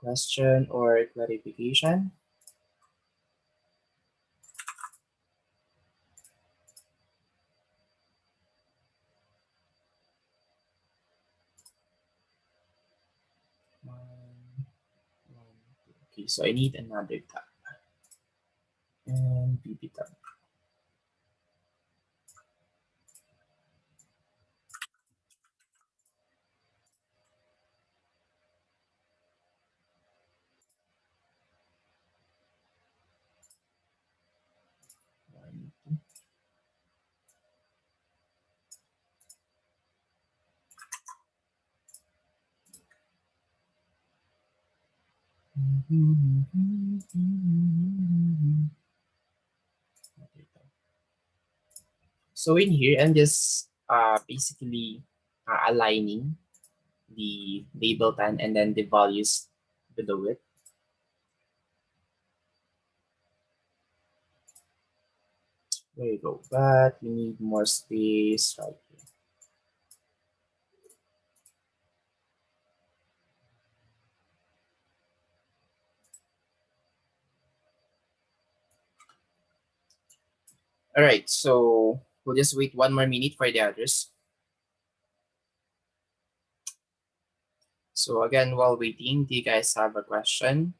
Question or clarification? One, two. Okay, so I need another tab and BB tab. One, two. So in here, I'm just basically aligning the label time and then the values below it. There you go. But we need more space right here. All right, so we'll just wait 1 more minute for the others. So again, while waiting, do you guys have a question?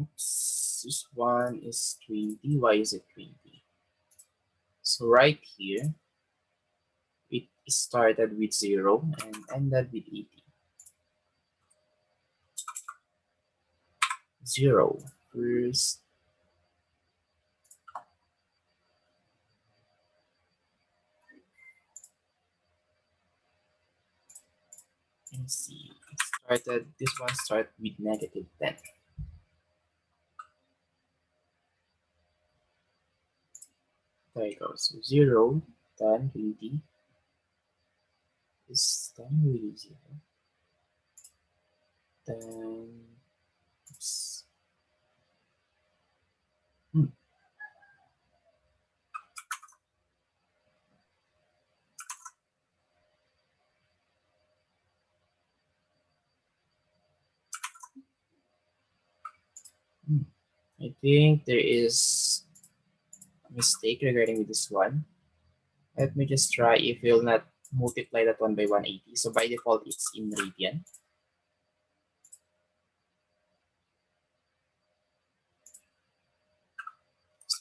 Oops, this one is 20. Why is it 20? So right here, it started with 0 and ended with 80. 0 first. Let's see. This one started with -10. There you go. So 0, 10, 20. Is 10 really 0? Then, oops. Hmm. I think there is a mistake regarding with this one. Let me just try if we'll not multiply that one by 180. So by default, it's in radian.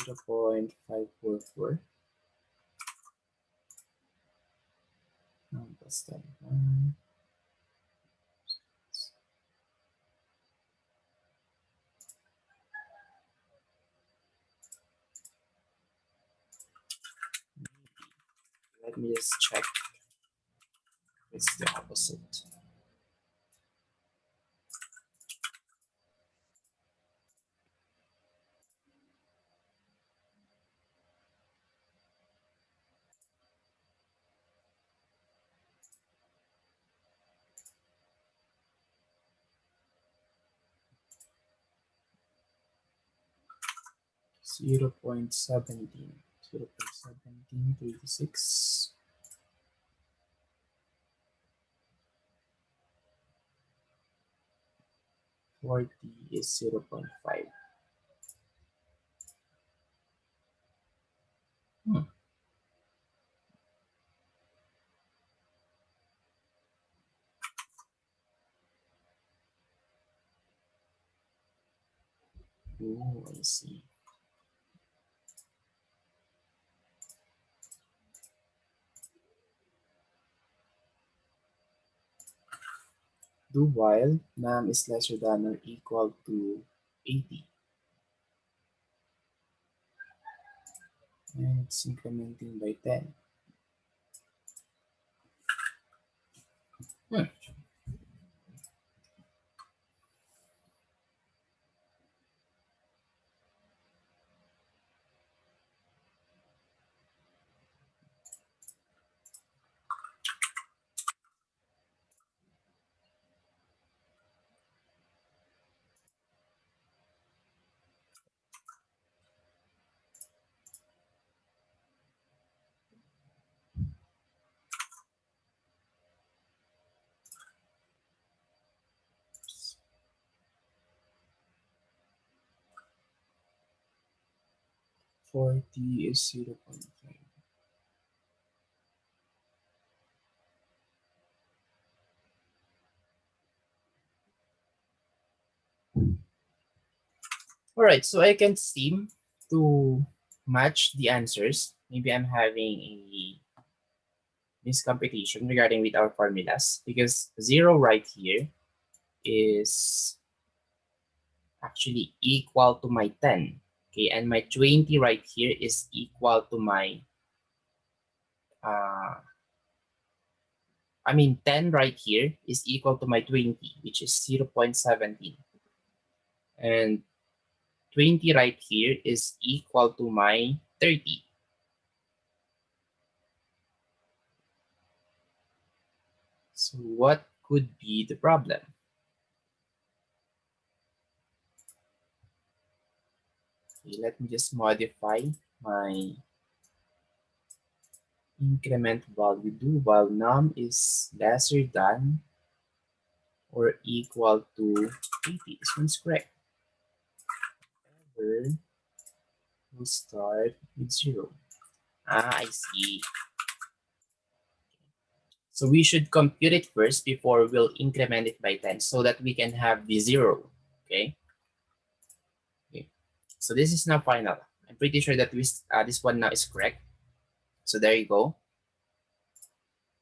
Zero 0.544. Plus 10. Let me just check. It's the opposite. 0.17. 0.1736. 40 is 0.5. Oh, I see. Do while num is lesser than or equal to 80. And it's incrementing by 10. Hmm. 40 is 0.5. All right, so I can seem to match the answers. Maybe I'm having a miscomputation regarding with our formulas because 0 right here is actually equal to my 10. Okay, and my 20 right here is equal to my, uh, 10 right here is equal to my 20, which is 0.17. And 20 right here is equal to my 30. So what could be the problem? Okay, let me just modify my increment value do while num is lesser than or equal to 80. This one's correct. Ever will start with 0. I see. So we should compute it first before we'll increment it by 10 so that we can have the 0. Okay. Okay. So this is now final. I'm pretty sure that this one now is correct. So there you go.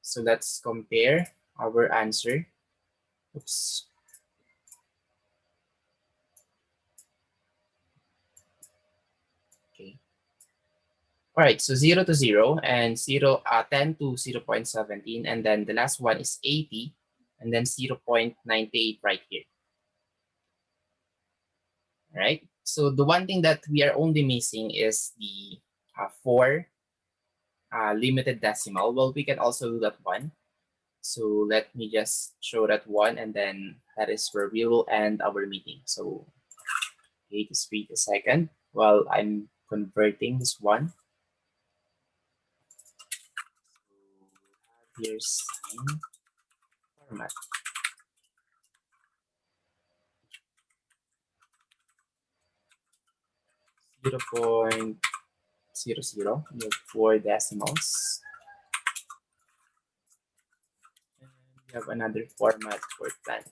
So let's compare our answer. Oops. Okay. All right, so 0 to 0 and 10 to 0.17, and then the last one is 80 and then 0.98 right here. All right, so the one thing that we are only missing is the 4 limited decimal. Well, we can also do that one. So let me just show that one, and then that is where we will end our meeting. So okay, just wait a second while I'm converting this one. So here's sign format. 0.00, we have 4 decimals. And we have another format for 10.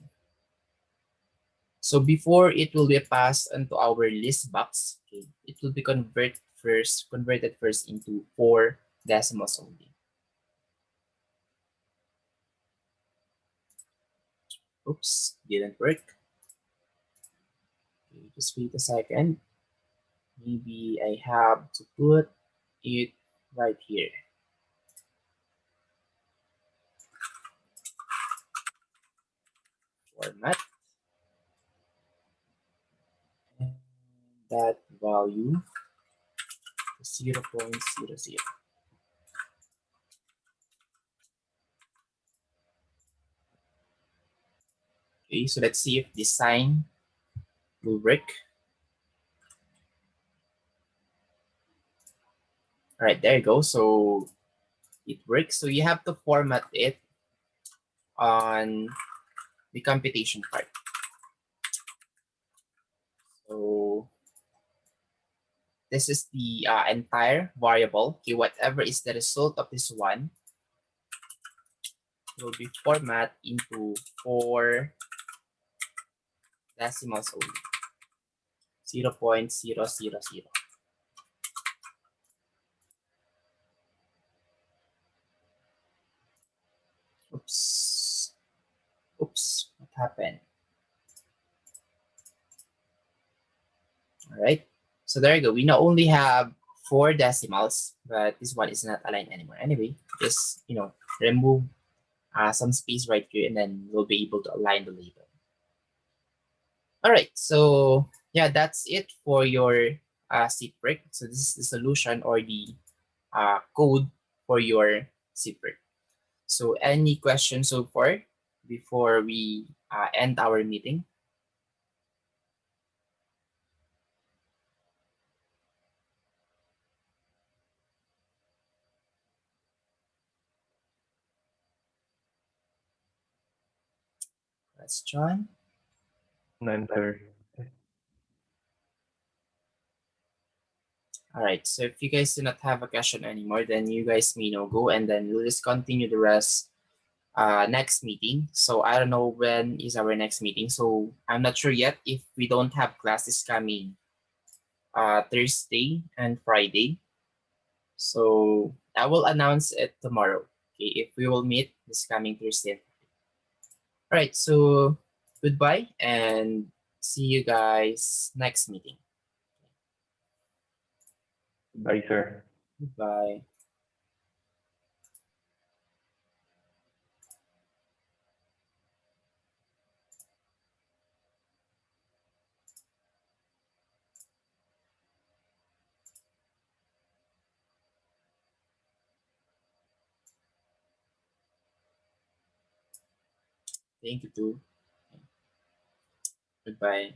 So before it will be passed into our list box, okay, it will be converted first into 4 decimals only. Oops, didn't work. Okay, just wait a second. Maybe I have to put it right here. Format. And that value is 0.00. Okay, so let's see if this sign will work. All right, there you go. So it works. So you have to format it on the computation part. So this is the entire variable. Okay, whatever is the result of this one will be format into 4 decimals only. 0.000. Oops. Oops. What happened? All right. So there you go. We now only have 4 decimals, but this one is not aligned anymore. Anyway, just remove some space right here, and then we'll be able to align the label. All right. So yeah, that's it for your seat break. So this is the solution or the code for your seat break. So any questions so far before we end our meeting? That's John. None, sir. All right, so if you guys do not have a question anymore, then you guys may now go, and then we'll just continue the rest next meeting. So I don't know when is our next meeting. So I'm not sure yet if we don't have classes coming Thursday and Friday. So I will announce it tomorrow. Okay, if we will meet this coming Thursday. All right, so goodbye and see you guys next meeting. Bye, sir. Goodbye. Thank you too. Goodbye.